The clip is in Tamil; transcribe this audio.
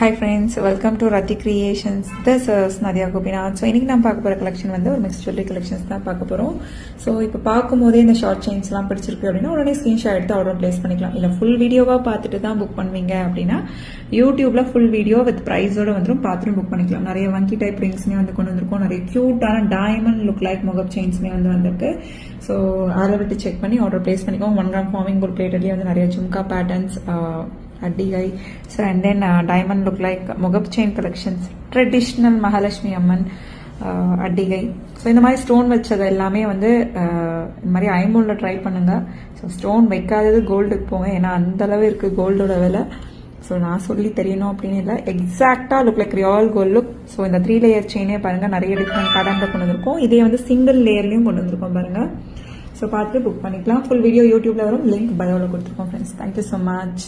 Hi friends, welcome to Rati Creations. This is Nadia Gopinath. So இன்னைக்கு நான் பார்க்க போற கலெக்ஷன் வந்து ஒரு மிக்ஸ்ட் ஜுவல்லரி கலெக்ஷன்ஸ் தான் பார்க்க போறோம். ஸோ இப்போ பார்க்கும்போதே இந்த ஷார்ட் செயின்ஸ்லாம் பிடிச்சிருக்கு அப்படின்னா உடனே ஸ்கிரீன்ஷாட் எடுத்து ஆர்டர் பிளேஸ் பண்ணிக்கலாம். இல்லை ஃபுல் வீடியோவாக பார்த்துட்டு தான் புக் பண்ணுவீங்க அப்படின்னா யூடியூப்ல ஃபுல் வீடியோ வித் ப்ரைஸோட வந்துடும் பார்த்துட்டு புக் பண்ணிக்கலாம். நிறைய வங்கி டைப் ரிங்ஸ்மே வந்து கொண்டு வந்திருக்கோம். நிறைய கியூட்டான டைமண்ட் லுக் லைக் முகப் செயின்ஸ்மே வந்து வந்திருக்கு. ஸோ அதை விட்டு செக் பண்ணி ஆர்டர் பிளேஸ் பண்ணிக்கோங்க. 1 கிராம் ஃபார்மிங் கோல்ட் பிளேட்டட்லேயே வந்து நிறைய jhumka patterns Addigai. So and then diamond look like Mogab chain collections, traditional Mahalakshmi Amman Addigai. So இந்த மாதிரி ஸ்டோன் வச்சது எல்லாமே வந்து இந்த மாதிரி ஐமோல்ல ட்ரை பண்ணுங்க. ஸோ ஸ்டோன் வைக்காதது கோல்டுக்கு போங்க, ஏன்னா அந்த அளவு இருக்கு கோல்டோட விலை. ஸோ நான் சொல்லி தெரியணும் அப்படின்னு இல்லை, எக்ஸாக்டா look like real gold look. So இந்த 3 லேயர் செயினே பாருங்க, நிறைய டிஃப்ரெண்ட் பேட்டர்ன்ல கொண்டு வந்திருக்கோம். இதே வந்து சிங்கிள் லேயர்லயும் கொண்டு வந்திருக்கோம் பாருங்க. ஸோ பார்த்துட்டு புக் பண்ணிக்கலாம். ஃபுல் வீடியோ யூடியூப்ல வரும், லிங்க் பயோல கொடுத்துருக்கோம் ஃப்ரெண்ட்ஸ். Thank you so much.